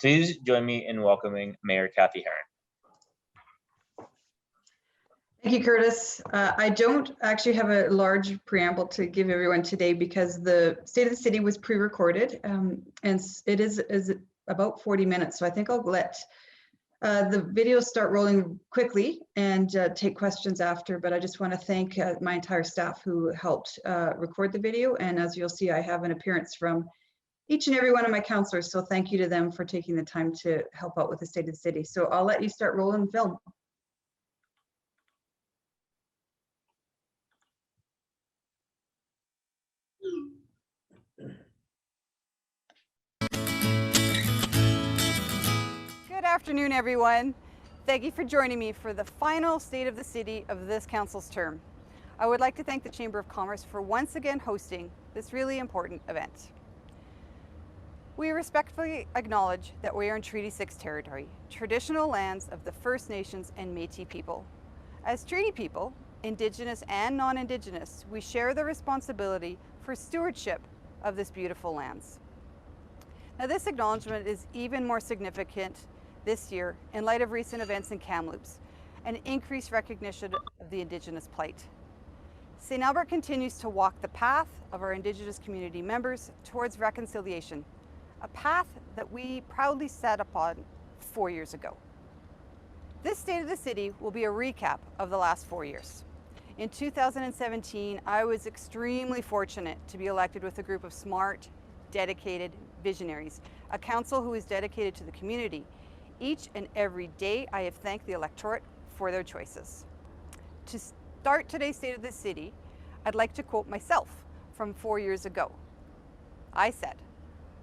Please join me in welcoming Mayor Cathy Heron. Thank you, Curtis. I don't actually have a large preamble to give everyone today because the State of the City was pre-recorded and it is about 40 minutes. So I think I'll let the video start rolling quickly and take questions after, but I just want to thank my entire staff who helped record the video. And as you'll see, I have an appearance from each and every one of my councillors. So thank you to them for taking the time to help out with the State of the City. So I'll let you start rolling film. Good afternoon, everyone. Thank you for joining me for the final State of the City of this council's term. I would like to thank the Chamber of Commerce for once again hosting this really important event. We respectfully acknowledge that we are in Treaty 6 territory, traditional lands of the First Nations and Métis people. As treaty people, Indigenous and non-Indigenous, we share the responsibility for stewardship of this beautiful lands. Now, this acknowledgement is even more significant this year in light of recent events in Kamloops and increased recognition of the Indigenous plight. St. Albert continues to walk the path of our Indigenous community members towards reconciliation, a path that we proudly set upon 4 years ago. This State of the City will be a recap of the last 4 years. In 2017, I was extremely fortunate to be elected with a group of smart, dedicated visionaries, a council who is dedicated to the community. Each and every day, I have thanked the electorate for their choices. To start today's State of the City, I'd like to quote myself from 4 years ago. I said,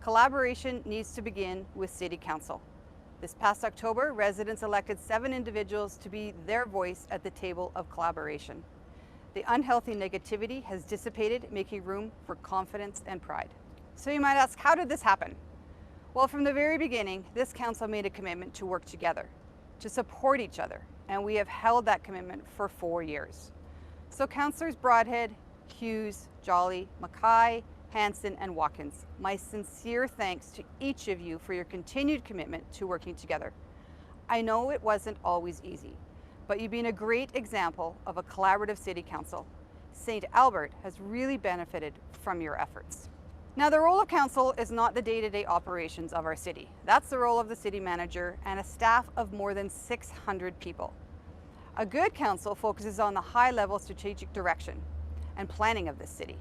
"Collaboration needs to begin with City Council." This past October, residents elected 7 individuals to be their voice at the table of collaboration. The unhealthy negativity has dissipated, making room for confidence and pride. So you might ask, how did this happen? Well, from the very beginning, this council made a commitment to work together, to support each other, and we have held that commitment for 4 years. So Councillors Broadhead, Hughes, Jolly, Mackay, Hanson, and Watkins, my sincere thanks to each of you for your continued commitment to working together. I know it wasn't always easy, but you've been a great example of a collaborative city council. St. Albert has really benefited from your efforts. Now, the role of council is not the day-to-day operations of our city. That's the role of the city manager and a staff of more than 600 people. A good council focuses on the high-level strategic direction and planning of the city.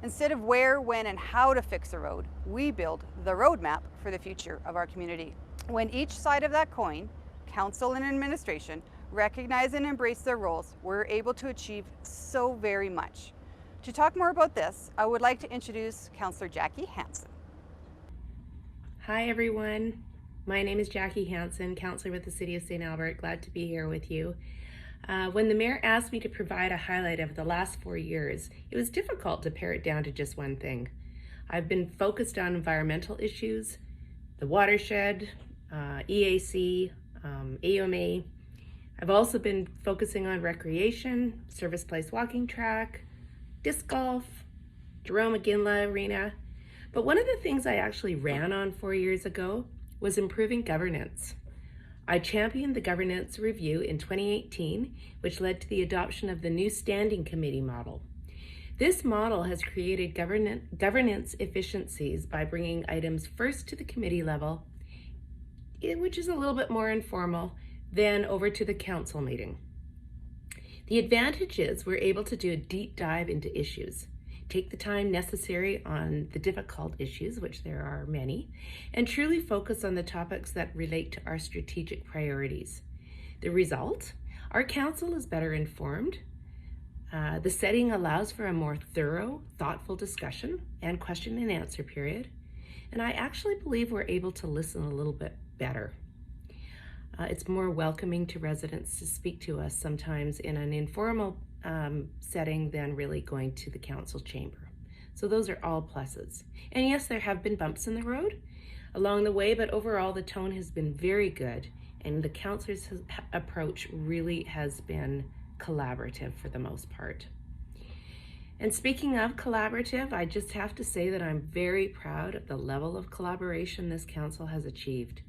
Instead of where, when, and how to fix a road, we build the roadmap for the future of our community. When each side of that coin, council and administration, recognize and embrace their roles, we're able to achieve so very much. To talk more about this, I would like to introduce Councillor Jackie Hanson. Hi everyone, my name is Jackie Hanson, Councillor with the City of St. Albert. Glad to be here with you. When the Mayor asked me to provide a highlight of the last 4 years, it was difficult to pare it down to just one thing. I've been focused on environmental issues, the watershed, EAC, AUMA. I've also been focusing on recreation, Service Place walking track, disc golf, Jerome McGinley Arena. But one of the things I actually ran on 4 years ago was improving governance. I championed the governance review in 2018, which led to the adoption of the new standing committee model. This model has created governance efficiencies by bringing items first to the committee level, which is a little bit more informal, then over to the council meeting. The advantage is we're able to do a deep dive into issues, take the time necessary on the difficult issues, which there are many, and truly focus on the topics that relate to our strategic priorities. The result, our council is better informed. The setting allows for a more thorough, thoughtful discussion and question and answer period. And I actually believe we're able to listen a little bit better. It's more welcoming to residents to speak to us sometimes in an informal setting than really going to the council chamber. So those are all pluses. And yes, there have been bumps in the road along the way, but overall the tone has been very good and the councillors' approach really has been collaborative for the most part. And speaking of collaborative, I just have to say that I'm very proud of the level of collaboration this council has achieved.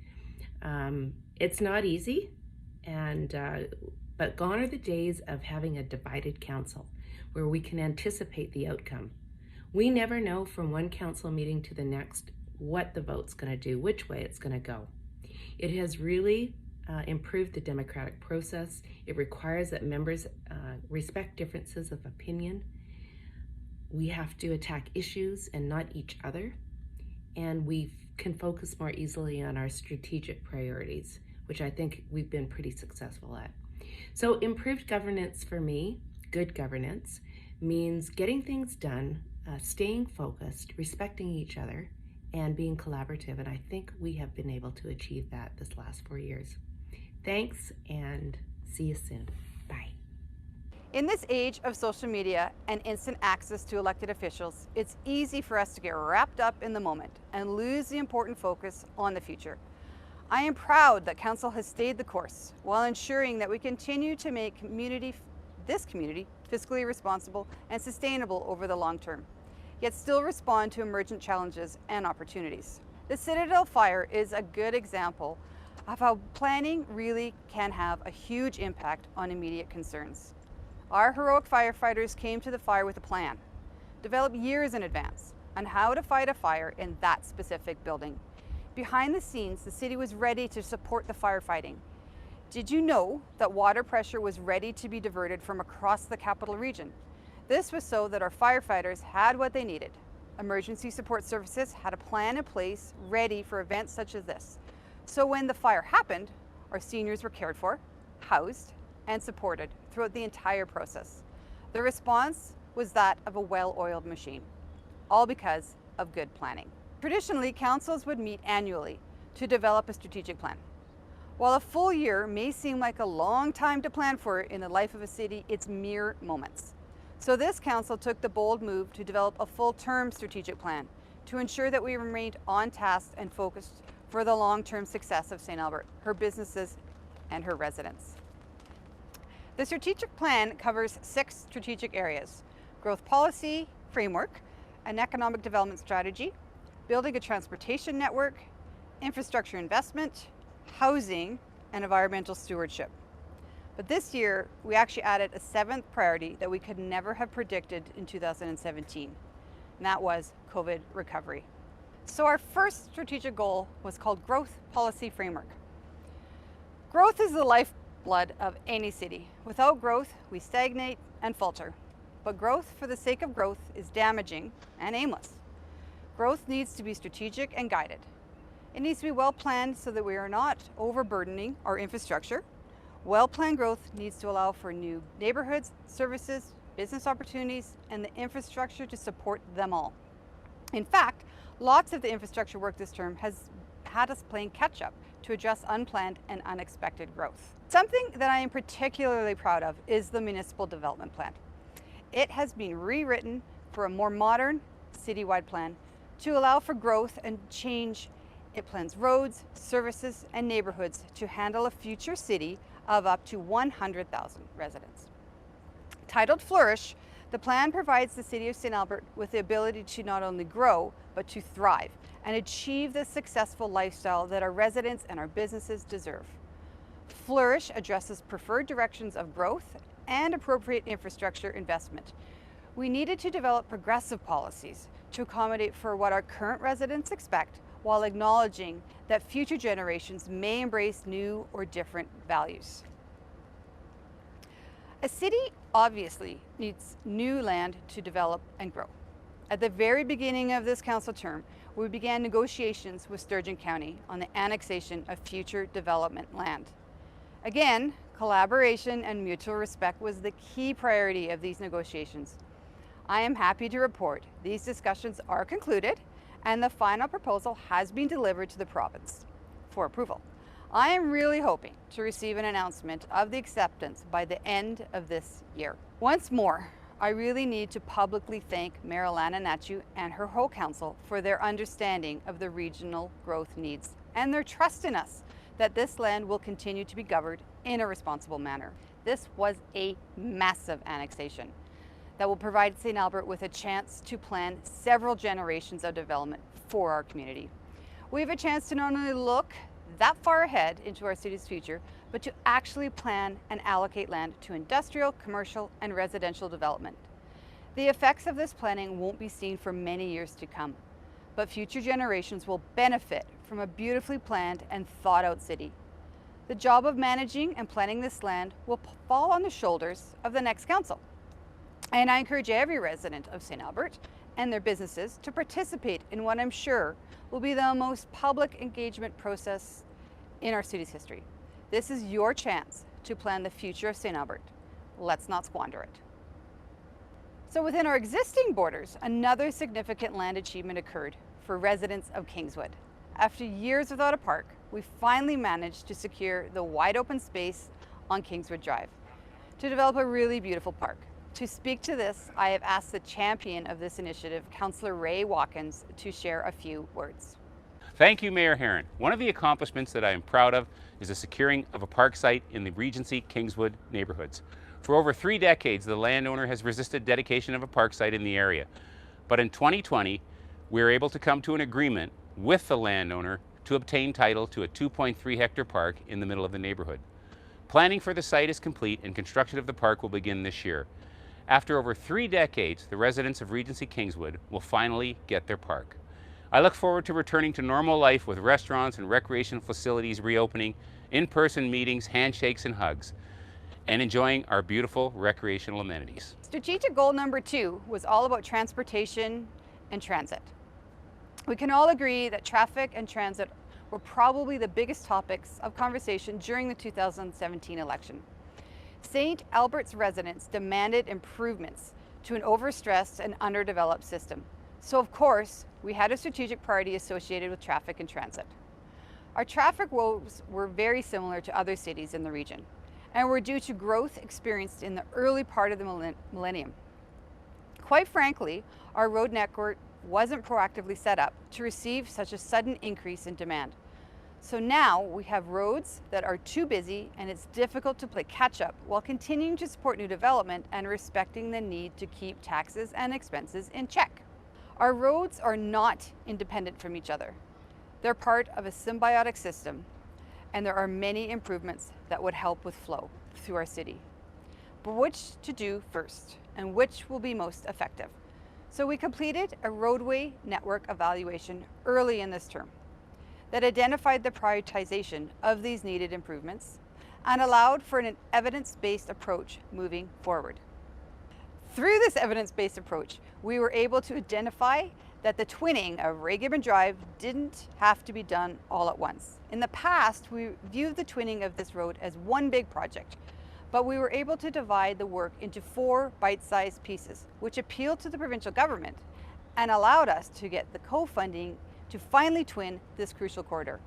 It's not easy, but gone are the days of having a divided council where we can anticipate the outcome. We never know from one council meeting to the next what the vote's going to do, which way it's going to go. It has really improved the democratic process. It requires that members respect differences of opinion. We have to attack issues and not each other. And we can focus more easily on our strategic priorities, which I think we've been pretty successful at. So improved governance for me, good governance, means getting things done, staying focused, respecting each other, and being collaborative. And I think we have been able to achieve that this last 4 years. Thanks, and see you soon. Bye. In this age of social media and instant access to elected officials, it's easy for us to get wrapped up in the moment and lose the important focus on the future. I am proud that Council has stayed the course while ensuring that we continue to make this community fiscally responsible and sustainable over the long term, yet still respond to emergent challenges and opportunities. The Citadel fire is a good example of how planning really can have a huge impact on immediate concerns. Our heroic firefighters came to the fire with a plan, developed years in advance, on how to fight a fire in that specific building. Behind the scenes, the city was ready to support the firefighting. Did you know that water pressure was ready to be diverted from across the capital region? This was so that our firefighters had what they needed. Emergency support services had a plan in place ready for events such as this. So when the fire happened, our seniors were cared for, housed, and supported throughout the entire process. The response was that of a well-oiled machine, all because of good planning. Traditionally, councils would meet annually to develop a strategic plan. While a full year may seem like a long time to plan for in the life of a city, it's mere moments. So this council took the bold move to develop a full-term strategic plan to ensure that we remained on task and focused for the long-term success of St. Albert, her businesses, and her residents. The strategic plan covers 6 strategic areas: growth policy framework, an economic development strategy, building a transportation network, infrastructure investment, housing, and environmental stewardship. But this year, we actually added a 7th priority that we could never have predicted in 2017, and that was COVID recovery. So our first strategic goal was called Growth Policy Framework. Growth is the lifeblood of any city. Without growth, we stagnate and falter. But growth for the sake of growth is damaging and aimless. Growth needs to be strategic and guided. It needs to be well planned so that we are not overburdening our infrastructure. Well-planned growth needs to allow for new neighborhoods, services, business opportunities, and the infrastructure to support them all. In fact, lots of the infrastructure work this term has had us playing catch-up to address unplanned and unexpected growth. Something that I am particularly proud of is the Municipal Development Plan. It has been rewritten for a more modern, citywide plan to allow for growth and change. It plans roads, services, and neighborhoods to handle a future city of up to 100,000 residents. Titled Flourish, the plan provides the City of St. Albert with the ability to not only grow, but to thrive and achieve the successful lifestyle that our residents and our businesses deserve. Flourish addresses preferred directions of growth and appropriate infrastructure investment. We needed to develop progressive policies to accommodate for what our current residents expect, while acknowledging that future generations may embrace new or different values. A city obviously needs new land to develop and grow. At the very beginning of this council term, we began negotiations with Sturgeon County on the annexation of future development land. Again, collaboration and mutual respect was the key priority of these negotiations. I am happy to report these discussions are concluded and the final proposal has been delivered to the province for approval. I am really hoping to receive an announcement of the acceptance by the end of this year. Once more, I really need to publicly thank Mayor Alana Nachu and her whole council for their understanding of the regional growth needs and their trust in us that this land will continue to be governed in a responsible manner. This was a massive annexation. that will provide St. Albert with a chance to plan several generations of development for our community. We have a chance to not only look that far ahead into our city's future, but to actually plan and allocate land to industrial, commercial, and residential development. The effects of this planning won't be seen for many years to come, but future generations will benefit from a beautifully planned and thought out city. The job of managing and planning this land will fall on the shoulders of the next council. And I encourage every resident of St. Albert and their businesses to participate in what I'm sure will be the most public engagement process in our city's history. This is your chance to plan the future of St. Albert. Let's not squander it. So within our existing borders, another significant land achievement occurred for residents of Kingswood. After years without a park, we finally managed to secure the wide open space on Kingswood Drive to develop a really beautiful park. To speak to this, I have asked the champion of this initiative, Councillor Ray Watkins, to share a few words. Thank you, Mayor Heron. One of the accomplishments that I am proud of is the securing of a park site in the Regency Kingswood neighborhoods. For over 3 decades, the landowner has resisted dedication of a park site in the area. But in 2020, we were able to come to an agreement with the landowner to obtain title to a 2.3 hectare park in the middle of the neighborhood. Planning for the site is complete and construction of the park will begin this year. After over 3 decades, the residents of Regency Kingswood will finally get their park. I look forward to returning to normal life with restaurants and recreational facilities reopening, in-person meetings, handshakes and hugs, and enjoying our beautiful recreational amenities. Strategic goal number 2 was all about transportation and transit. We can all agree that traffic and transit were probably the biggest topics of conversation during the 2017 election. St. Albert's residents demanded improvements to an overstressed and underdeveloped system. So of course, we had a strategic priority associated with traffic and transit. Our traffic woes were very similar to other cities in the region and were due to growth experienced in the early part of the millennium. Quite frankly, our road network wasn't proactively set up to receive such a sudden increase in demand. So now we have roads that are too busy and it's difficult to play catch up while continuing to support new development and respecting the need to keep taxes and expenses in check. Our roads are not independent from each other. They're part of a symbiotic system, and there are many improvements that would help with flow through our city. But which to do first and which will be most effective? So we completed a roadway network evaluation early in this term that identified the prioritization of these needed improvements and allowed for an evidence-based approach moving forward. Through this evidence-based approach, we were able to identify that the twinning of Ray Gibbon Drive didn't have to be done all at once. In the past, we viewed the twinning of this road as one big project, but we were able to divide the work into 4 bite-sized pieces, which appealed to the provincial government and allowed us to get the co-funding to finally twin this crucial corridor.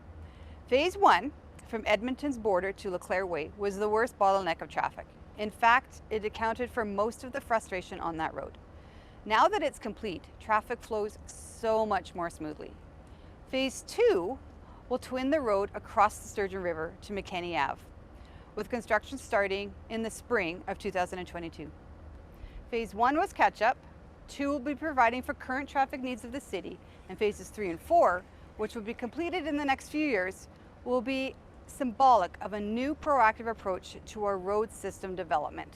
Phase 1, from Edmonton's border to Leclerc Way, was the worst bottleneck of traffic. In fact, it accounted for most of the frustration on that road. Now that it's complete, traffic flows so much more smoothly. Phase 2 will twin the road across the Sturgeon River to McKenney Ave, with construction starting in the spring of 2022. Phase 1 was catch-up, 2 will be providing for current traffic needs of the city, and phases 3 and 4, which will be completed in the next few years, will be symbolic of a new proactive approach to our road system development.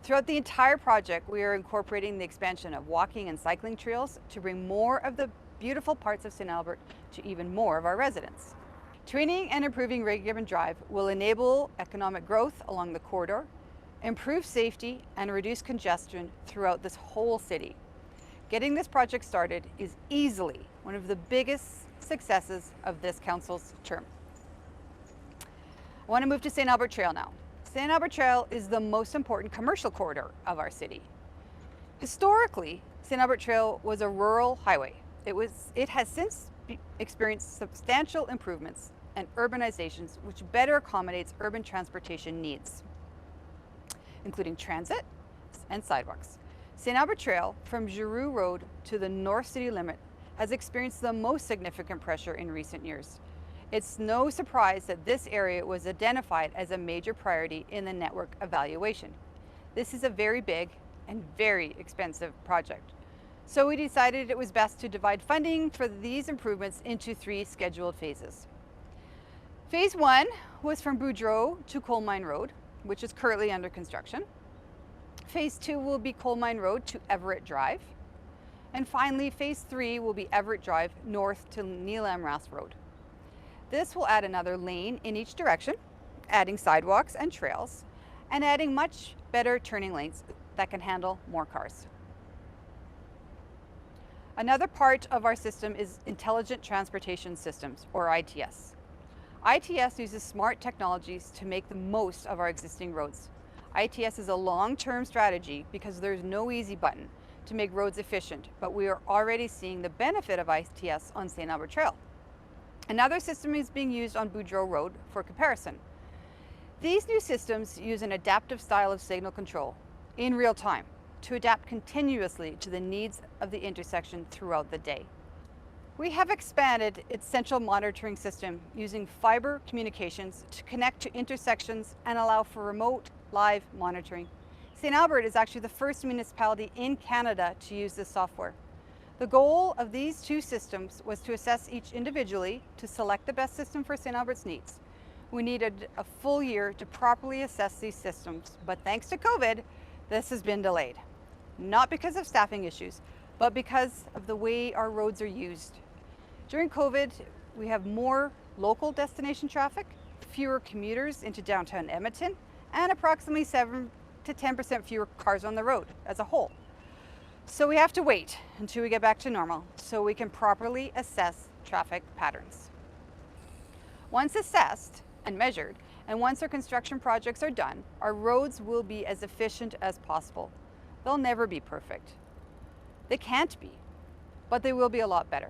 Throughout the entire project, we are incorporating the expansion of walking and cycling trails to bring more of the beautiful parts of St. Albert to even more of our residents. Twinning and improving Ray Gibbon Drive will enable economic growth along the corridor, improve safety, and reduce congestion throughout this whole city. Getting this project started is easily one of the biggest successes of this council's term. I want to move to St. Albert Trail now. St. Albert Trail is the most important commercial corridor of our city. Historically, St. Albert Trail was a rural highway. It has since experienced substantial improvements and urbanizations which better accommodates urban transportation needs, including transit and sidewalks. St. Albert Trail from Giroux Road to the North City limit has experienced the most significant pressure in recent years. It's no surprise that this area was identified as a major priority in the network evaluation. This is a very big and very expensive project. So we decided it was best to divide funding for these improvements into 3 scheduled phases. Phase 1 was from Boudreau to Coal Mine Road, which is currently under construction. Phase 2 will be Coal Mine Road to Everett Drive. And finally, Phase 3 will be Everett Drive north to Neil Amras Road. This will add another lane in each direction, adding sidewalks and trails, and adding much better turning lanes that can handle more cars. Another part of our system is Intelligent Transportation Systems, or ITS. ITS uses smart technologies to make the most of our existing roads. ITS is a long-term strategy because there's no easy button to make roads efficient, but we are already seeing the benefit of ITS on St. Albert Trail. Another system is being used on Boudreau Road for comparison. These new systems use an adaptive style of signal control in real time to adapt continuously to the needs of the intersection throughout the day. We have expanded its central monitoring system using fiber communications to connect to intersections and allow for remote live monitoring. St. Albert is actually the first municipality in Canada to use this software. The goal of these 2 systems was to assess each individually to select the best system for St. Albert's needs. We needed a full year to properly assess these systems, but thanks to COVID, this has been delayed. Not because of staffing issues, but because of the way our roads are used. During COVID, we have more local destination traffic, fewer commuters into downtown Edmonton, and approximately 7 to 10% fewer cars on the road as a whole. So we have to wait until we get back to normal so we can properly assess traffic patterns. Once assessed and measured, and once our construction projects are done, our roads will be as efficient as possible. They'll never be perfect. They can't be, but they will be a lot better.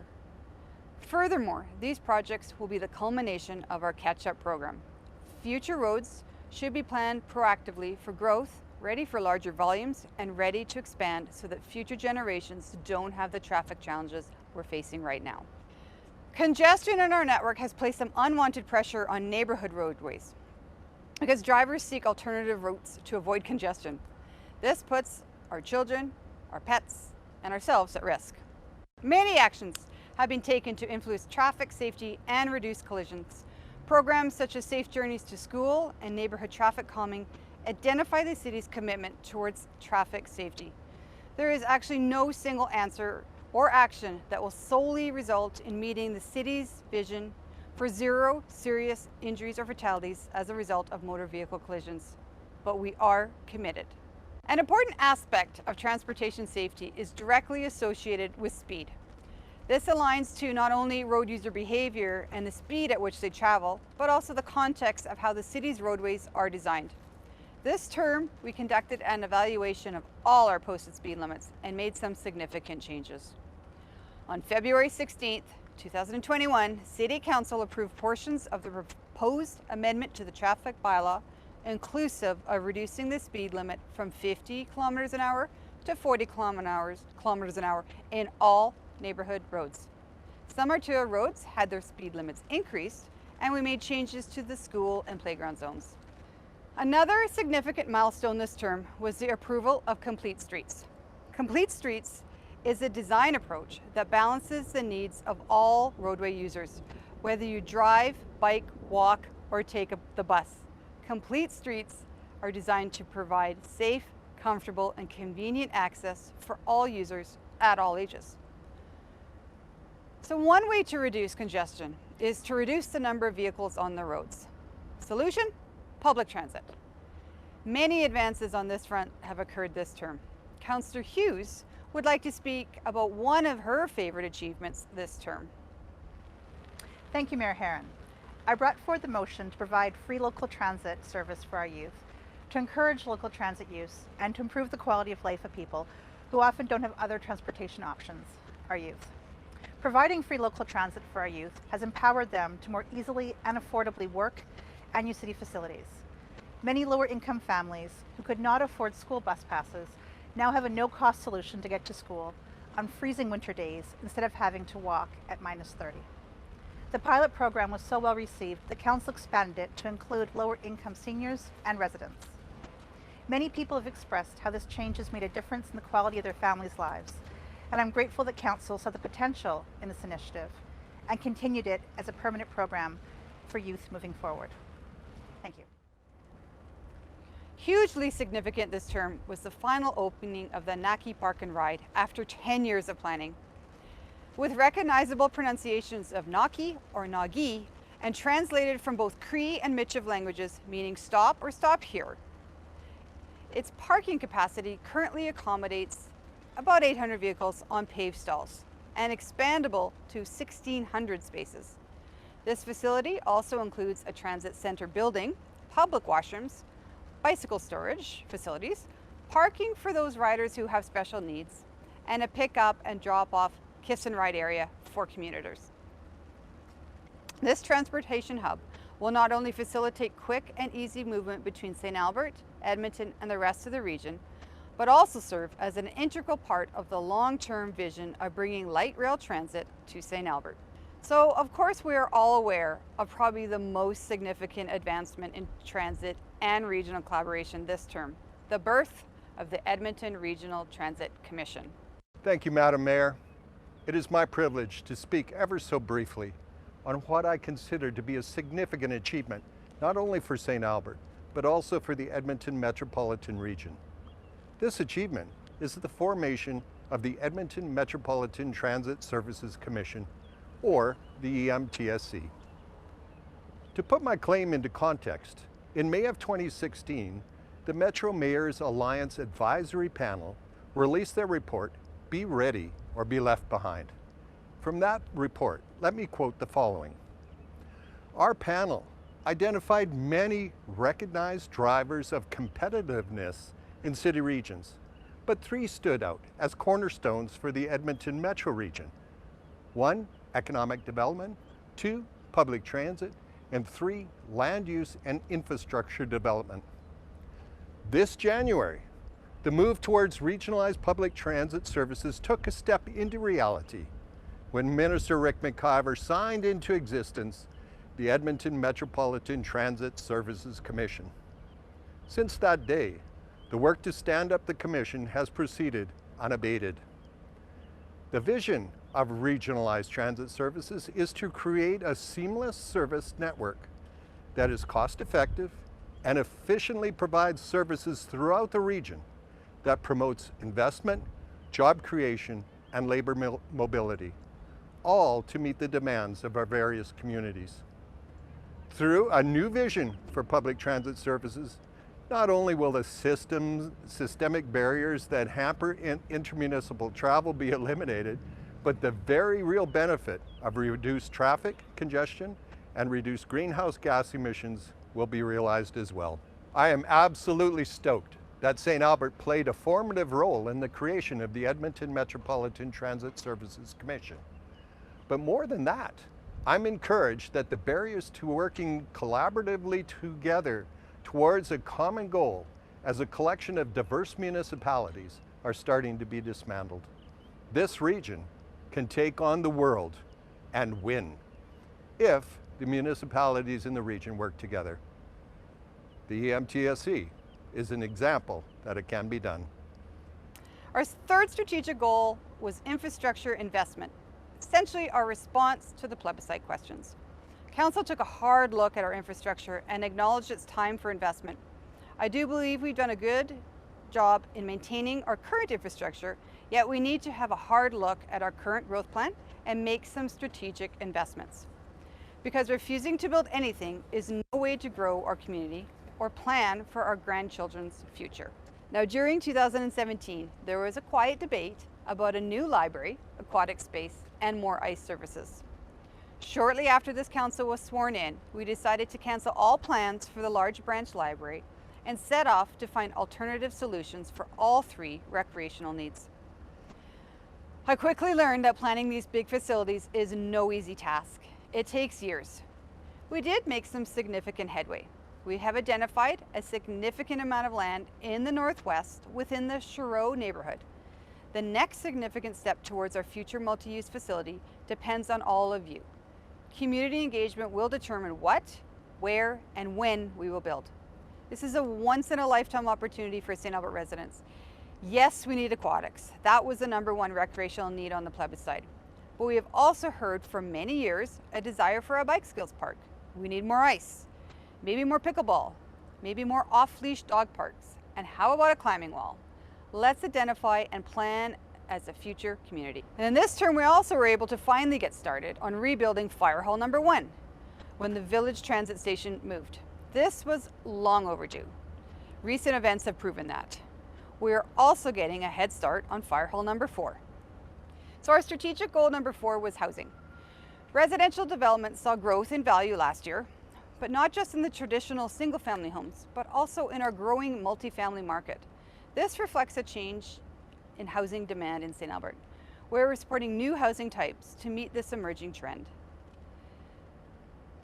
Furthermore, these projects will be the culmination of our catch-up program. Future roads should be planned proactively for growth, ready for larger volumes, and ready to expand so that future generations don't have the traffic challenges we're facing right now. Congestion in our network has placed some unwanted pressure on neighborhood roadways because drivers seek alternative routes to avoid congestion. This puts our children, our pets, and ourselves at risk. Many actions have been taken to influence traffic safety and reduce collisions. Programs such as Safe Journeys to School and Neighborhood Traffic Calming identify the city's commitment towards traffic safety. There is actually no single answer or action that will solely result in meeting the city's vision for 0 serious injuries or fatalities as a result of motor vehicle collisions, but we are committed. An important aspect of transportation safety is directly associated with speed. This aligns to not only road user behavior and the speed at which they travel, but also the context of how the city's roadways are designed. This term, we conducted an evaluation of all our posted speed limits and made some significant changes. On February 16th, 2021, City Council approved portions of the proposed amendment to the traffic bylaw, inclusive of reducing the speed limit from 50 kilometers an hour to 40 kilometers an hour in all neighborhood roads. Some Artura roads had their speed limits increased, and we made changes to the school and playground zones. Another significant milestone this term was the approval of Complete Streets. Complete Streets is a design approach that balances the needs of all roadway users, whether you drive, bike, walk, or take the bus. Complete Streets are designed to provide safe, comfortable, and convenient access for all users at all ages. So one way to reduce congestion is to reduce the number of vehicles on the roads. Solution? Public transit. Many advances on this front have occurred this term. Councillor Hughes would like to speak about one of her favorite achievements this term. Thank you, Mayor Heron. I brought forward the motion to provide free local transit service for our youth, to encourage local transit use, and to improve the quality of life of people who often don't have other transportation options, our youth. Providing free local transit for our youth has empowered them to more easily and affordably work and use city facilities. Many lower income families who could not afford school bus passes now have a no-cost solution to get to school on freezing winter days instead of having to walk at -30. The pilot program was so well received, the council expanded it to include lower income seniors and residents. Many people have expressed how this change has made a difference in the quality of their families' lives, and I'm grateful that Council saw the potential in this initiative and continued it as a permanent program for youth moving forward. Thank you. Hugely significant this term was the final opening of the Naki Park and Ride after 10 years of planning. With recognizable pronunciations of Naki or Nagi and translated from both Cree and Michif languages, meaning stop or stop here. Its parking capacity currently accommodates about 800 vehicles on paved stalls and expandable to 1,600 spaces. This facility also includes a transit center building, public washrooms, bicycle storage facilities, parking for those riders who have special needs, and a pick up and drop off kiss and ride area for commuters. This transportation hub will not only facilitate quick and easy movement between St. Albert, Edmonton, and the rest of the region, but also serve as an integral part of the long-term vision of bringing light rail transit to St. Albert. So, of course, we are all aware of probably the most significant advancement in transit and regional collaboration this term, the birth of the Edmonton Regional Transit Commission. Thank you, Madam Mayor. It is my privilege to speak ever so briefly on what I consider to be a significant achievement, not only for St. Albert, but also for the Edmonton metropolitan region. This achievement is the formation of the Edmonton Metropolitan Transit Services Commission, or the EMTSC. To put my claim into context, in May of 2016, the Metro Mayors Alliance Advisory Panel released their report, Be Ready or Be Left Behind. From that report, let me quote the following. Our panel identified many recognized drivers of competitiveness in city regions, but 3 stood out as cornerstones for the Edmonton Metro region. 1, economic development, 2, public transit, and 3, land use and infrastructure development. This January, the move towards regionalized public transit services took a step into reality when Minister Rick McIver signed into existence the Edmonton Metropolitan Transit Services Commission. Since that day, the work to stand up the commission has proceeded unabated. The vision of regionalized transit services is to create a seamless service network that is cost-effective and efficiently provides services throughout the region that promotes investment, job creation, and labor mobility, all to meet the demands of our various communities. Through a new vision for public transit services, not only will the systemic barriers that hamper intermunicipal travel be eliminated, but the very real benefit of reduced traffic congestion and reduced greenhouse gas emissions will be realized as well. I am absolutely stoked that St. Albert played a formative role in the creation of the Edmonton Metropolitan Transit Services Commission. But more than that, I'm encouraged that the barriers to working collaboratively together towards a common goal as a collection of diverse municipalities are starting to be dismantled. This region can take on the world and win if the municipalities in the region work together. The EMTSC is an example that it can be done. Our third strategic goal was infrastructure investment, essentially our response to the plebiscite questions. Council took a hard look at our infrastructure and acknowledged it's time for investment. I do believe we've done a good job in maintaining our current infrastructure, yet we need to have a hard look at our current growth plan and make some strategic investments. Because refusing to build anything is no way to grow our community or plan for our grandchildren's future. Now, during 2017, there was a quiet debate about a new library, aquatic space, and more ICE services. Shortly after this council was sworn in, we decided to cancel all plans for the large branch library and set off to find alternative solutions for all 3 recreational needs. I quickly learned that planning these big facilities is no easy task. It takes years. We did make some significant headway. We have identified a significant amount of land in the northwest within the Chiro neighborhood. The next significant step towards our future multi-use facility depends on all of you. Community engagement will determine what, where, and when we will build. This is a once-in-a-lifetime opportunity for St. Albert residents. Yes, we need aquatics. That was the #1 recreational need on the plebiscite. But we have also heard for many years a desire for a bike skills park. We need more ice, maybe more pickleball, maybe more off-leash dog parks. And how about a climbing wall? Let's identify and plan as a future community. And in this term, we also were able to finally get started on rebuilding Firehall #1 when the village transit station moved. This was long overdue. Recent events have proven that. We are also getting a head start on Firehall #4. So our strategic goal #4 was housing. Residential development saw growth in value last year, but not just in the traditional single-family homes, but also in our growing multifamily market. This reflects a change in housing demand in St. Albert, where we're supporting new housing types to meet this emerging trend.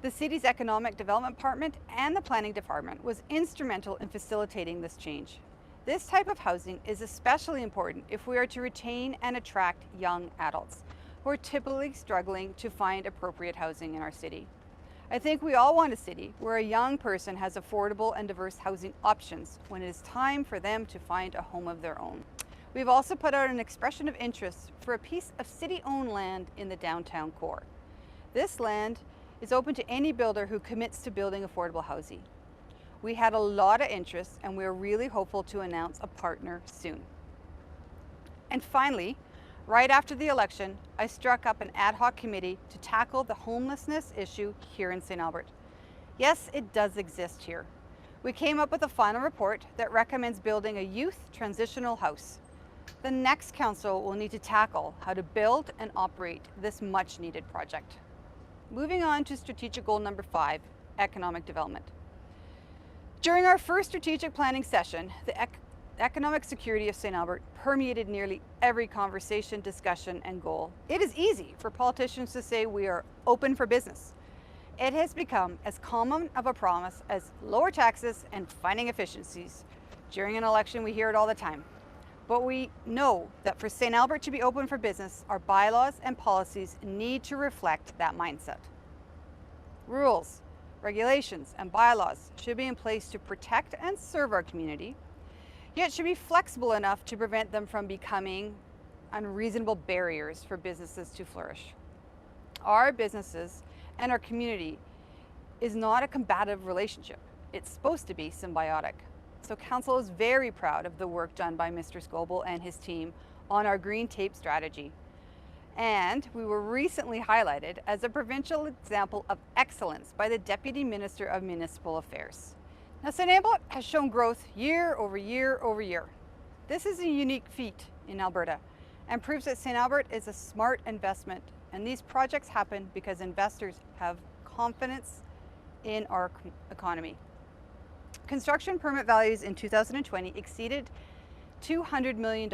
The city's economic development department and the planning department was instrumental in facilitating this change. This type of housing is especially important if we are to retain and attract young adults who are typically struggling to find appropriate housing in our city. I think we all want a city where a young person has affordable and diverse housing options when it is time for them to find a home of their own. We've also put out an expression of interest for a piece of city-owned land in the downtown core. This land is open to any builder who commits to building affordable housing. We had a lot of interest and we are really hopeful to announce a partner soon. And finally, right after the election, I struck up an ad hoc committee to tackle the homelessness issue here in St. Albert. Yes, it does exist here. We came up with a final report that recommends building a youth transitional house. The next council will need to tackle how to build and operate this much needed project. Moving on to strategic goal #5, economic development. During our first strategic planning session, the economic security of St. Albert permeated nearly every conversation, discussion, and goal. It is easy for politicians to say we are open for business. It has become as common of a promise as lower taxes and finding efficiencies. During an election, we hear it all the time. But we know that for St. Albert to be open for business, our bylaws and policies need to reflect that mindset. Rules, regulations, and bylaws should be in place to protect and serve our community, yet should be flexible enough to prevent them from becoming unreasonable barriers for businesses to flourish. Our businesses and our community is not a combative relationship. It's supposed to be symbiotic. So Council is very proud of the work done by Mr. Scoble and his team on our green tape strategy. And we were recently highlighted as a provincial example of excellence by the Deputy Minister of Municipal Affairs. Now, St. Albert has shown growth year over year over year. This is a unique feat in Alberta and proves that St. Albert is a smart investment, and these projects happen because investors have confidence in our economy. Construction permit values in 2020 exceeded $200 million.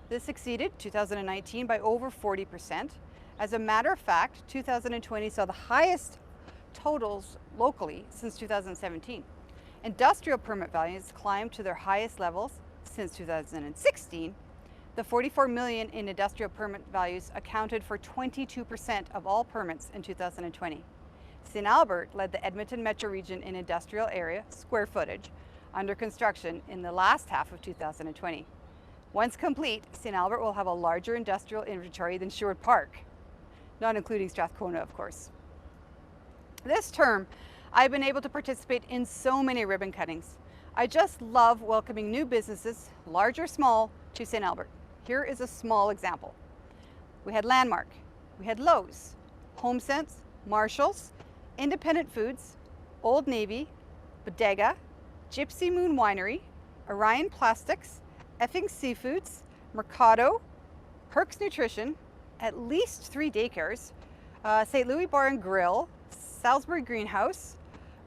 This exceeded 2019 by over 40%. As a matter of fact, 2020 saw the highest totals locally since 2017. Industrial permit values climbed to their highest levels since 2016. The 44 million in industrial permit values accounted for 22% of all permits in 2020. St. Albert led the Edmonton metro region in industrial area, square footage, under construction in the last half of 2020. Once complete, St. Albert will have a larger industrial inventory than Sherwood Park, not including Strathcona, of course. This term, I've been able to participate in so many ribbon cuttings. I just love welcoming new businesses, large or small, to St. Albert. Here is a small example. We had Landmark, we had Lowe's, HomeSense, Marshalls, Independent Foods, Old Navy, Bodega, Gypsy Moon Winery, Orion Plastics, Effing Seafoods, Mercado, Perks Nutrition, at least 3 daycares, St. Louis Bar and Grill, Salisbury Greenhouse,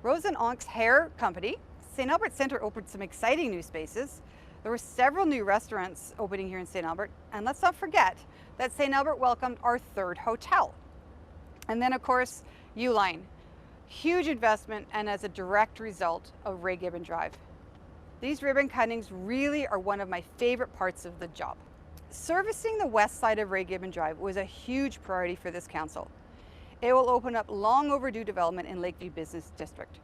Rose and Onk's Hair Company. St. Albert Centre opened some exciting new spaces. There were several new restaurants opening here in St. Albert. And let's not forget that St. Albert welcomed our 3rd hotel. And then, of course, Uline. Huge investment, and as a direct result of Ray Gibbon Drive. These ribbon cuttings really are one of my favorite parts of the job. Servicing the west side of Ray Gibbon Drive was a huge priority for this council. It will open up long overdue development in Lakeview Business District.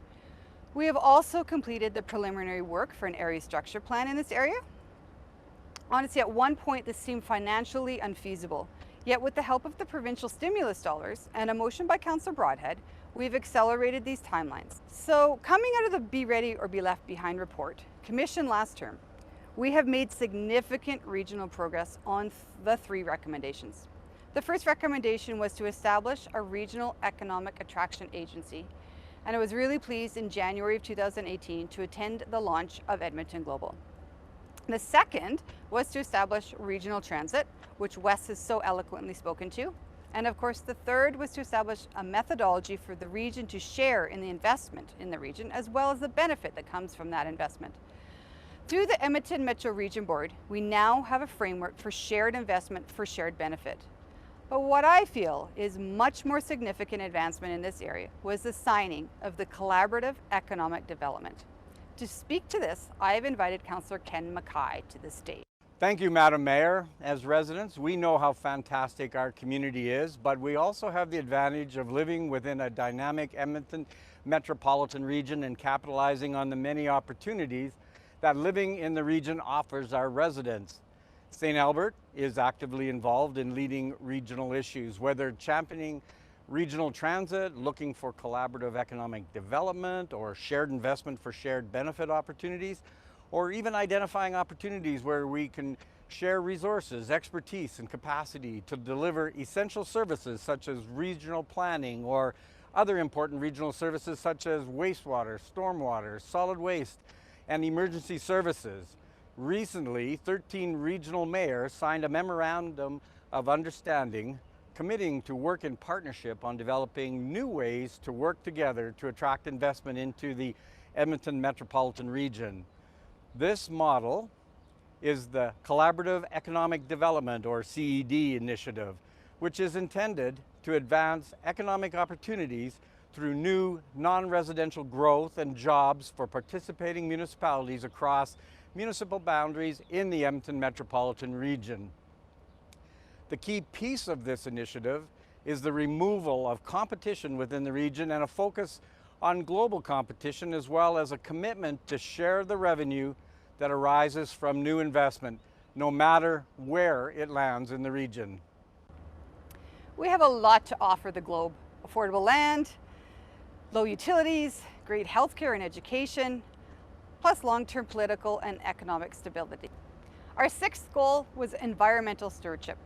We have also completed the preliminary work for an area structure plan in this area. Honestly, at one point this seemed financially unfeasible, yet with the help of the provincial stimulus dollars and a motion by Councillor Broadhead, we've accelerated these timelines. So coming out of the Be Ready or Be Left Behind report, commissioned last term, we have made significant regional progress on the 3 recommendations. The first recommendation was to establish a regional economic attraction agency, and I was really pleased in January of 2018 to attend the launch of Edmonton Global. The second was to establish regional transit, which Wes has so eloquently spoken to. And of course, the third was to establish a methodology for the region to share in the investment in the region, as well as the benefit that comes from that investment. Through the Edmonton Metro Region Board, we now have a framework for shared investment for shared benefit. But what I feel is much more significant advancement in this area was the signing of the Collaborative Economic Development. To speak to this, I have invited Councillor Ken Mackay to the stage. Thank you, Madam Mayor. As residents, we know how fantastic our community is, but we also have the advantage of living within a dynamic Edmonton metropolitan region and capitalizing on the many opportunities that living in the region offers our residents. St. Albert is actively involved in leading regional issues, whether championing regional transit, looking for collaborative economic development, or shared investment for shared benefit opportunities, or even identifying opportunities where we can share resources, expertise, and capacity to deliver essential services such as regional planning or other important regional services such as wastewater, stormwater, solid waste, and emergency services. Recently, 13 regional mayors signed a memorandum of understanding committing to work in partnership on developing new ways to work together to attract investment into the Edmonton metropolitan region. This model is the Collaborative Economic Development, or CED initiative, which is intended to advance economic opportunities through new non-residential growth and jobs for participating municipalities across municipal boundaries in the Edmonton metropolitan region. The key piece of this initiative is the removal of competition within the region and a focus on global competition, as well as a commitment to share the revenue that arises from new investment, no matter where it lands in the region. We have a lot to offer the globe: affordable land, low utilities, great healthcare and education, plus long-term political and economic stability. Our 6th goal was environmental stewardship.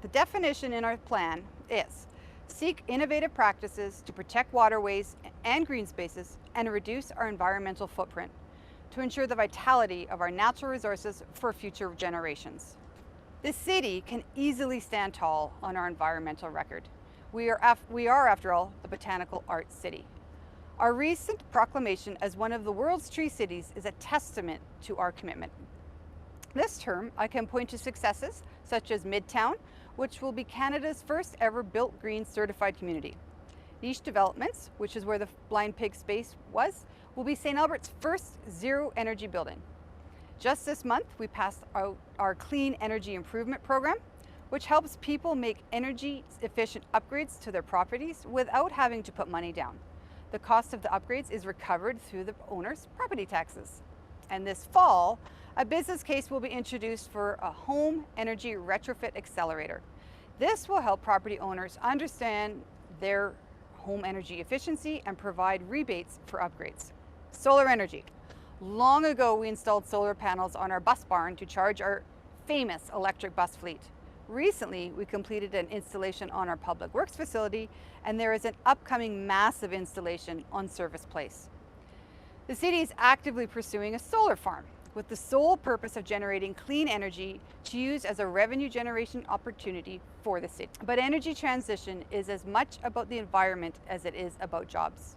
The definition in our plan is seek innovative practices to protect waterways and green spaces and reduce our environmental footprint to ensure the vitality of our natural resources for future generations. The city can easily stand tall on our environmental record. We are, after all, the botanical arts city. Our recent proclamation as one of the world's tree cities is a testament to our commitment. This term, I can point to successes such as Midtown, which will be Canada's first ever built green certified community. Niche Developments, which is where the Blind Pig space was, will be St. Albert's first zero energy building. Just this month, we passed out our Clean Energy Improvement Program, which helps people make energy efficient upgrades to their properties without having to put money down. The cost of the upgrades is recovered through the owner's property taxes. And this fall, a business case will be introduced for a home energy retrofit accelerator. This will help property owners understand their home energy efficiency and provide rebates for upgrades. Solar energy. Long ago, we installed solar panels on our bus barn to charge our famous electric bus fleet. Recently, we completed an installation on our public works facility, and there is an upcoming massive installation on Service Place. The city is actively pursuing a solar farm with the sole purpose of generating clean energy to use as a revenue generation opportunity for the city. But energy transition is as much about the environment as it is about jobs.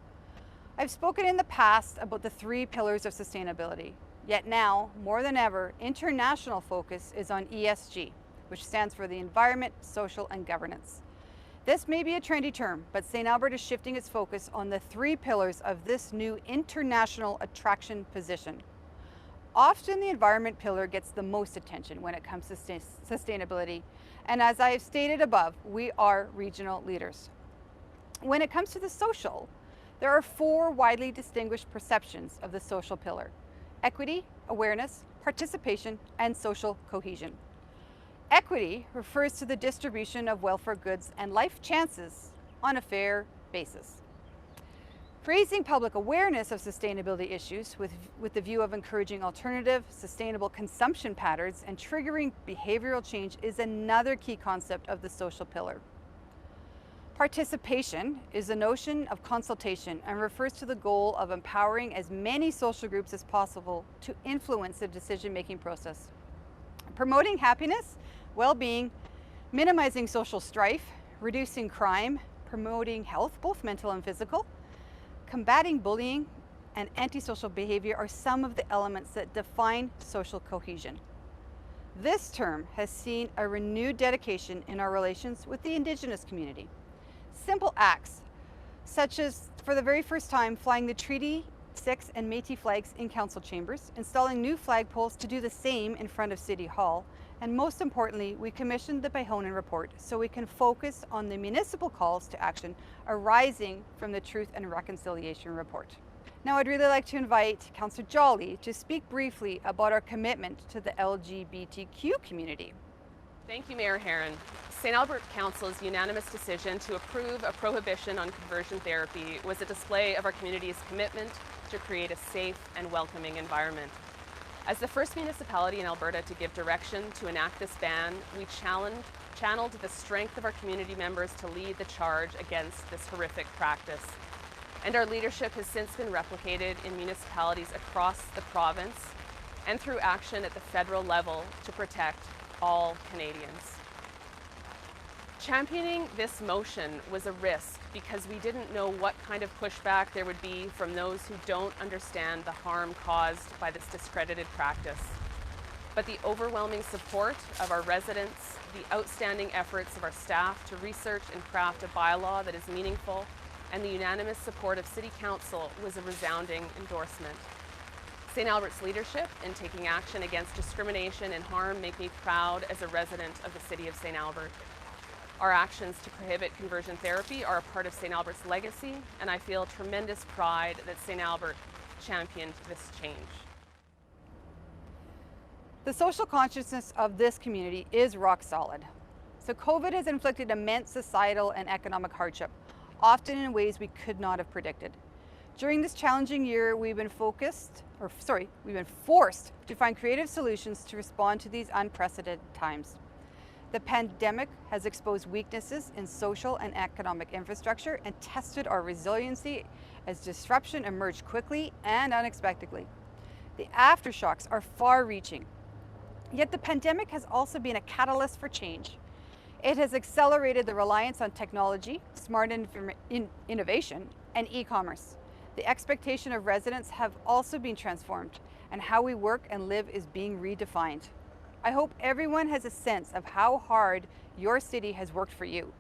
I've spoken in the past about the 3 pillars of sustainability, yet now, more than ever, international focus is on ESG, which stands for the environment, social, and governance. This may be a trendy term, but St. Albert is shifting its focus on the 3 pillars of this new international attraction position. Often the environment pillar gets the most attention when it comes to sustainability, and as I have stated above, we are regional leaders. When it comes to the social, There are 4 widely distinguished perceptions of the social pillar: equity, awareness, participation, and social cohesion. Equity refers to the distribution of welfare goods and life chances on a fair basis. Raising public awareness of sustainability issues with the view of encouraging alternative, sustainable consumption patterns and triggering behavioral change is another key concept of the social pillar. Participation is a notion of consultation and refers to the goal of empowering as many social groups as possible to influence the decision-making process. Promoting happiness, well-being, minimizing social strife, reducing crime, promoting health, both mental and physical, combating bullying, and antisocial behavior are some of the elements that define social cohesion. This term has seen a renewed dedication in our relations with the Indigenous community. Simple acts, such as, for the very first time, flying the Treaty 6 and Métis flags in council chambers, installing new flagpoles to do the same in front of City Hall, and most importantly, we commissioned the Byhonen report so we can focus on the municipal calls to action arising from the Truth and Reconciliation report. Now I'd really like to invite Councillor Jolly to speak briefly about our commitment to the LGBTQ community. Thank you, Mayor Heron. St. Albert Council's unanimous decision to approve a prohibition on conversion therapy was a display of our community's commitment to create a safe and welcoming environment. As the first municipality in Alberta to give direction to enact this ban, we channeled the strength of our community members to lead the charge against this horrific practice. And our leadership has since been replicated in municipalities across the province and through action at the federal level to protect all Canadians. Championing this motion was a risk because we didn't know what kind of pushback there would be from those who don't understand the harm caused by this discredited practice. But the overwhelming support of our residents, the outstanding efforts of our staff to research and craft a bylaw that is meaningful, and the unanimous support of City Council was a resounding endorsement. St. Albert's leadership in taking action against discrimination and harm make me proud as a resident of the City of St. Albert. Our actions to prohibit conversion therapy are a part of St. Albert's legacy, and I feel tremendous pride that St. Albert championed this change. The social consciousness of this community is rock solid. So COVID has inflicted immense societal and economic hardship, often in ways we could not have predicted. During this challenging year, we've been forced to find creative solutions to respond to these unprecedented times. The pandemic has exposed weaknesses in social and economic infrastructure and tested our resiliency as disruption emerged quickly and unexpectedly. The aftershocks are far-reaching. Yet the pandemic has also been a catalyst for change. It has accelerated the reliance on technology, smart innovation, and e-commerce. The expectation of residents have also been transformed, and how we work and live is being redefined. I hope everyone has a sense of how hard your city has worked for you.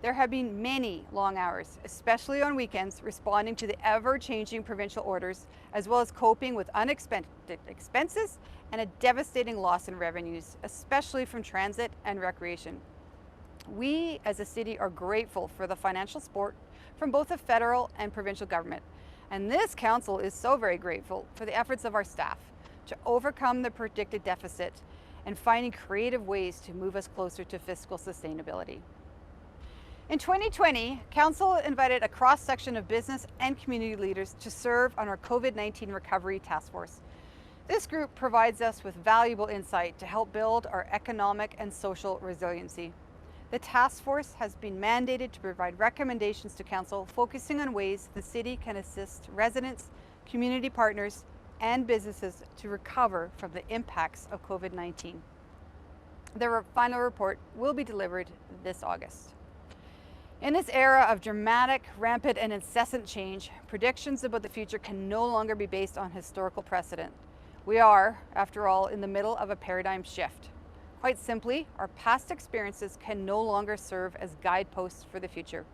There have been many long hours, especially on weekends, responding to the ever-changing provincial orders, as well as coping with unexpected expenses and a devastating loss in revenues, especially from transit and recreation. We as a city are grateful for the financial support from both the federal and provincial government. And this council is so very grateful for the efforts of our staff to overcome the predicted deficit and finding creative ways to move us closer to fiscal sustainability. In 2020, Council invited a cross-section of business and community leaders to serve on our COVID-19 Recovery Task Force. This group provides us with valuable insight to help build our economic and social resiliency. The task force has been mandated to provide recommendations to Council focusing on ways the city can assist residents, community partners, and businesses to recover from the impacts of COVID-19. Their final report will be delivered this August. In this era of dramatic, rampant, and incessant change, predictions about the future can no longer be based on historical precedent. We are, after all, in the middle of a paradigm shift. Quite simply, our past experiences can no longer serve as guideposts for the future.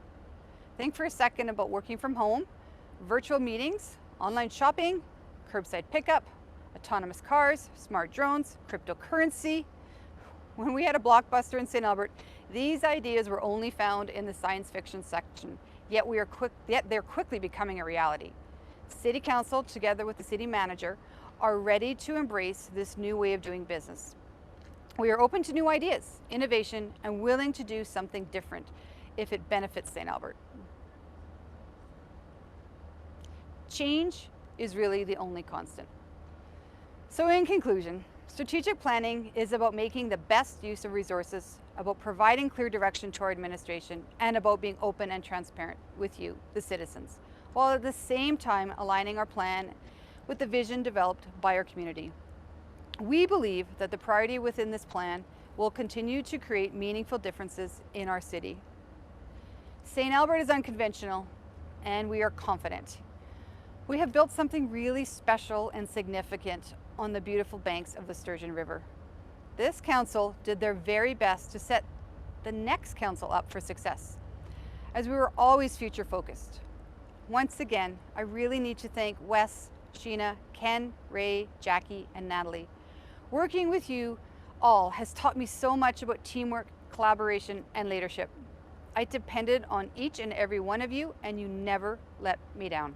Think for a second about working from home, virtual meetings, online shopping, curbside pickup, autonomous cars, smart drones, cryptocurrency. When we had a Blockbuster in St. Albert, these ideas were only found in the science fiction section. yet they're quickly becoming a reality. City Council, together with the City Manager, are ready to embrace this new way of doing business. We are open to new ideas, innovation, and willing to do something different if it benefits St. Albert. Change is really the only constant. So in conclusion, strategic planning is about making the best use of resources, about providing clear direction to our administration, and about being open and transparent with you, the citizens, while at the same time aligning our plan with the vision developed by our community. We believe that the priority within this plan will continue to create meaningful differences in our city. St. Albert is unconventional, and we are confident. We have built something really special and significant on the beautiful banks of the Sturgeon River. This council did their very best to set the next council up for success, as we were always future focused. Once again, I really need to thank Wes, Sheena, Ken, Ray, Jackie, and Natalie. Working with you all has taught me so much about teamwork, collaboration, and leadership. I depended on each and every one of you, and you never let me down.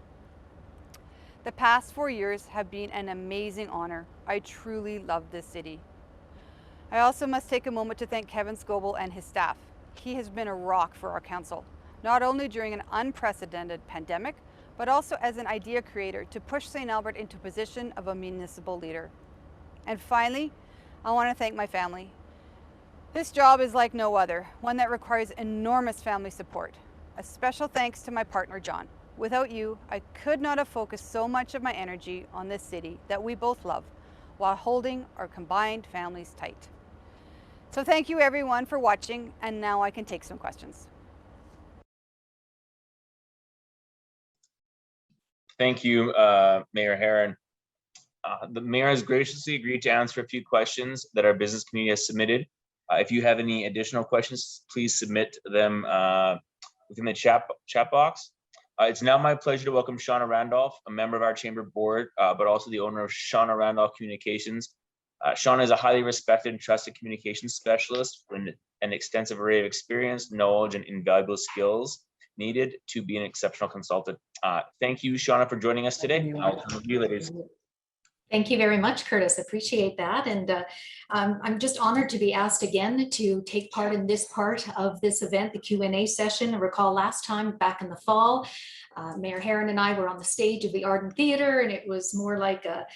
The past 4 years have been an amazing honor. I truly love this city. I also must take a moment to thank Kevin Scoble and his staff. He has been a rock for our council, not only during an unprecedented pandemic, but also as an idea creator to push St. Albert into a position of a municipal leader. And finally, I want to thank my family. This job is like no other, one that requires enormous family support. A special thanks to my partner, John. Without you, I could not have focused so much of my energy on this city that we both love, while holding our combined families tight. So thank you everyone for watching, and now I can take some questions. Thank you, Mayor Heron. The mayor has graciously agreed to answer a few questions that our business community has submitted. If you have any additional questions, please submit them within the chat box. It's now my pleasure to welcome Shauna Randolph, a member of our chamber board, but also the owner of Shauna Randolph Communications. Shauna is a highly respected and trusted communications specialist with an extensive array of experience, knowledge, and invaluable skills needed to be an exceptional consultant. Thank you, Shauna, for joining us today. I'll turn it to you, ladies. Thank you very much, Curtis. Appreciate that. And I'm just honored to be asked again to take part in this part of this event, the Q&A session. I recall last time back in the fall, Mayor Heron and I were on the stage of the Arden Theater, and it was more like a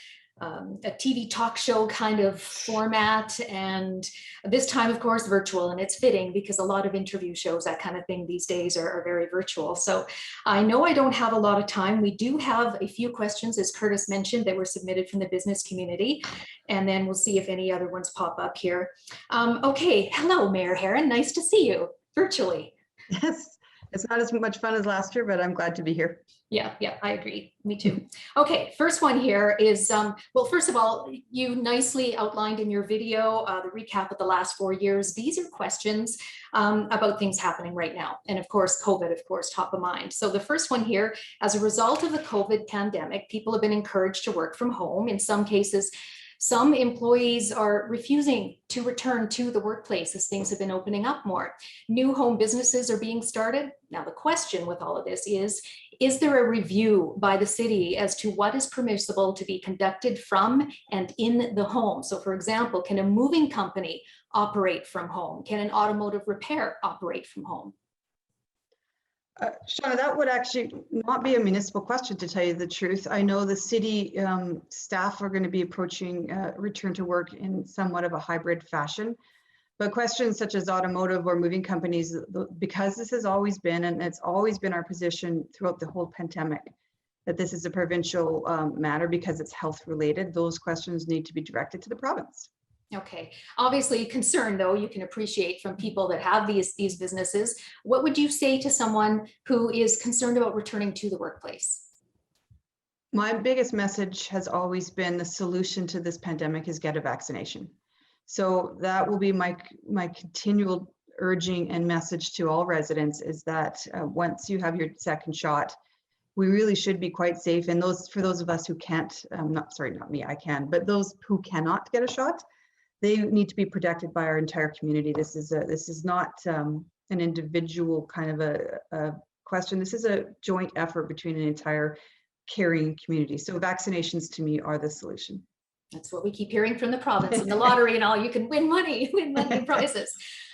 TV talk show kind of format, and this time, of course, virtual, and it's fitting because a lot of interview shows, that kind of thing these days are very virtual. So I know I don't have a lot of time. We do have a few questions, as Curtis mentioned, that were submitted from the business community, and then we'll see if any other ones pop up here. Okay, hello, Mayor Heron. Nice to see you virtually. Yes, it's not as much fun as last year, but I'm glad to be here. Yeah, I agree. Me too. Okay, first one here is, well, first of all, you nicely outlined in your video the recap of the last 4 years. These are questions about things happening right now. And of course, COVID, of course, top of mind. So the first one here, as a result of the COVID pandemic, people have been encouraged to work from home. In some cases, some employees are refusing to return to the workplace as things have been opening up more. New home businesses are being started. Now, the question with all of this is there a review by the city as to what is permissible to be conducted from and in the home? So for example, can a moving company operate from home? Can an automotive repair operate from home? Shauna, that would actually not be a municipal question, to tell you the truth. I know the city staff are going to be approaching return to work in somewhat of a hybrid fashion. But questions such as automotive or moving companies, because this has always been, and it's always been our position throughout the whole pandemic, that this is a provincial matter because it's health related, those questions need to be directed to the province. Okay, obviously concern though, you can appreciate from people that have these businesses. What would you say to someone who is concerned about returning to the workplace? My biggest message has always been the solution to this pandemic is get a vaccination. So that will be my continual urging and message to all residents, is that once you have your second shot, we really should be quite safe. And for those of us who can't, not me, I can, but those who cannot get a shot, they need to be protected by our entire community. This is not an individual kind of a question. This is a joint effort between an entire caring community. So vaccinations to me are the solution. That's what we keep hearing from the province and the lottery and all. You can win money and prizes.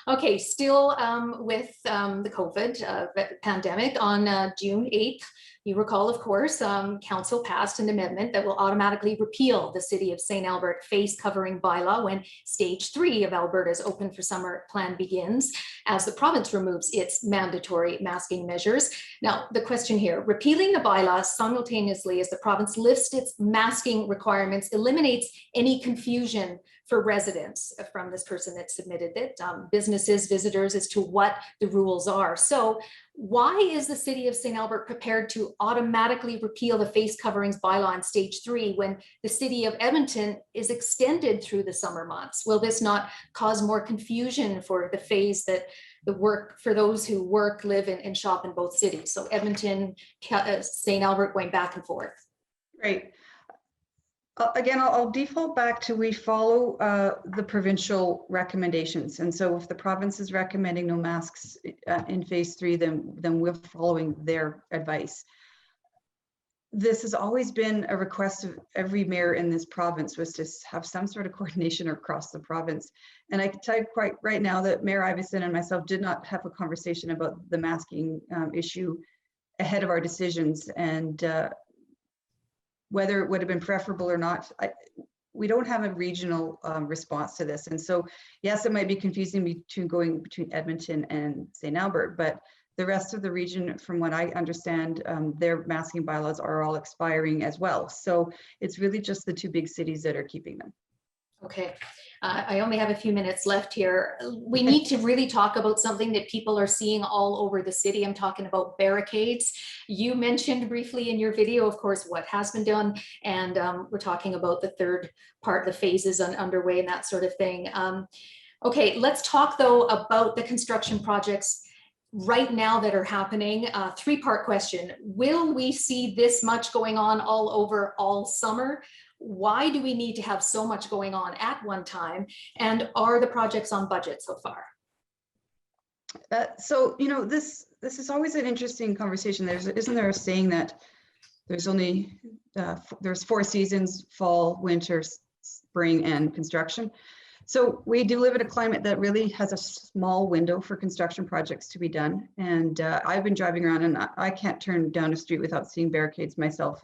Okay, still with the COVID pandemic, on June 8th, you recall, of course, council passed an amendment that will automatically repeal the City of St. Albert face covering bylaw when stage 3 of Alberta's Open for Summer plan begins, as the province removes its mandatory masking measures. Now, the question here, repealing the bylaw simultaneously as the province lifts its masking requirements eliminates any confusion for residents, from this person that submitted it, businesses, visitors, as to what the rules are. So why is the City of St. Albert prepared to automatically repeal the face coverings bylaw in stage 3 when the City of Edmonton is extended through the summer months? Will this not cause more confusion for the phase that for those who work, live, and shop in both cities? So Edmonton, St. Albert going back and forth. Right. Again, I'll default back to we follow the provincial recommendations. And so if the province is recommending no masks in phase 3, then we're following their advice. This has always been a request of every mayor in this province, was to have some sort of coordination across the province. And I can tell you quite right now that Mayor Iveson and myself did not have a conversation about the masking issue ahead of our decisions. And whether it would have been preferable or not, we don't have a regional response to this. And so, yes, it might be confusing between Edmonton and St. Albert, but the rest of the region, from what I understand, their masking bylaws are all expiring as well. So it's really just the 2 big cities that are keeping them. Okay, I only have a few minutes left here. We need to really talk about something that people are seeing all over the city. I'm talking about barricades. You mentioned briefly in your video, of course, what has been done, and we're talking about the third part, the phases underway and that sort of thing. Okay, let's talk though about the construction projects right now that are happening. 3-part question. Will we see this much going on all over all summer? Why do we need to have so much going on at one time? And are the projects on budget so far? So, you know, this is always an interesting conversation. Isn't there a saying that there's only, there's 4 seasons, fall, winter, spring, and construction. So we do live in a climate that really has a small window for construction projects to be done. And I've been driving around and I can't turn down a street without seeing barricades myself.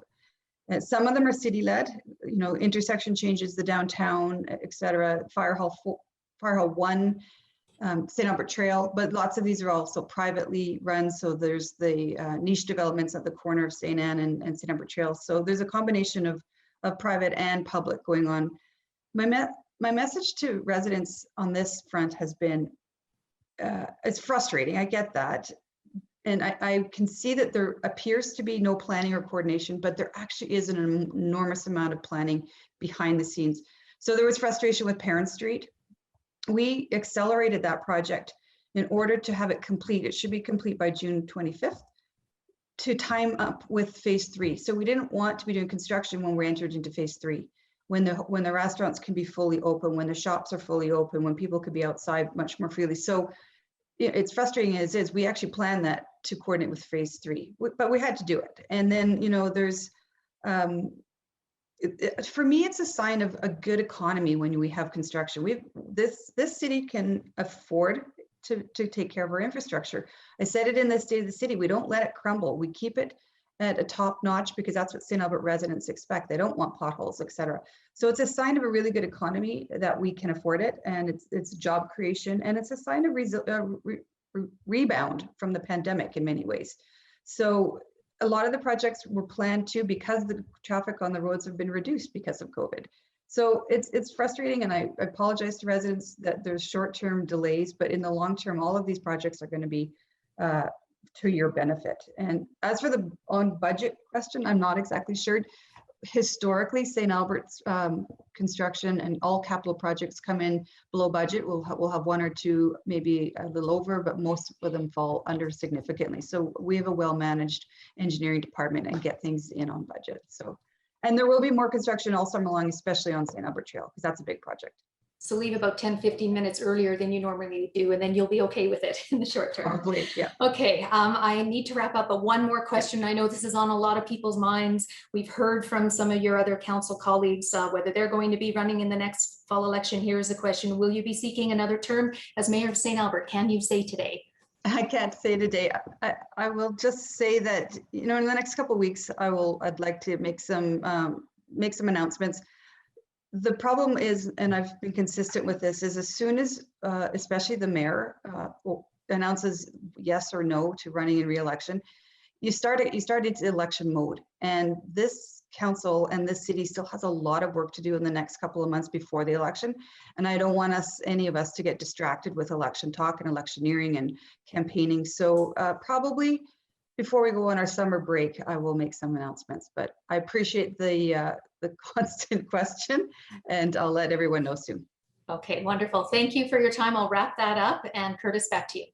Some of them are city-led, you know, intersection changes, the downtown, etc. Firehall 1, St. Albert Trail, but lots of these are also privately run. So there's the niche developments at the corner of St. Anne and St. Albert Trail. So there's a combination of private and public going on. My message to residents on this front has been, it's frustrating, I get that. And I can see that there appears to be no planning or coordination, but there actually is an enormous amount of planning behind the scenes. So there was frustration with Parent Street. We accelerated that project in order to have it complete. It should be complete by June 25th to time up with phase 3. So we didn't want to be doing construction when we entered into phase 3, when the restaurants can be fully open, when the shops are fully open, when people could be outside much more freely. So it's frustrating as is. We actually planned that to coordinate with phase 3, but we had to do it. And then, you know, there's, for me, it's a sign of a good economy when we have construction. This city can afford to take care of our infrastructure. I said it in the State of the City, we don't let it crumble. We keep it at a top notch because that's what St. Albert residents expect. They don't want potholes, etc. So it's a sign of a really good economy that we can afford it, and it's job creation, and it's a sign of rebound from the pandemic in many ways. So a lot of the projects were planned too because the traffic on the roads have been reduced because of COVID. So it's frustrating, and I apologize to residents that there's short-term delays, but in the long term, all of these projects are going to be to your benefit. And as for the on budget question, I'm not exactly sure. Historically, St. Albert's construction and all capital projects come in below budget. We'll have 1 or 2, maybe a little over, but most of them fall under significantly. So we have a well-managed engineering department and get things in on budget. So, and there will be more construction all summer long, especially on St. Albert Trail, because that's a big project. So leave about 10, 15 minutes earlier than you normally do, and then you'll be okay with it in the short term. Probably, yeah. Okay, I need to wrap up, but one more question. I know this is on a lot of people's minds. We've heard from some of your other council colleagues whether they're going to be running in the next fall election. Here's the question: will you be seeking another term as Mayor of St. Albert? Can you say today? I can't say today. I will just say that, you know, in the next couple of weeks, I'd like to make some announcements. The problem is, and I've been consistent with this, is as soon as, especially the mayor announces yes or no to running in re-election, you start into election mode. And this council and this city still has a lot of work to do in the next couple of months before the election. And I don't want any of us to get distracted with election talk and electioneering and campaigning. So probably before we go on our summer break, I will make some announcements, but I appreciate the constant question, and I'll let everyone know soon. Okay, wonderful. Thank you for your time. I'll wrap that up, and Curtis, back to you.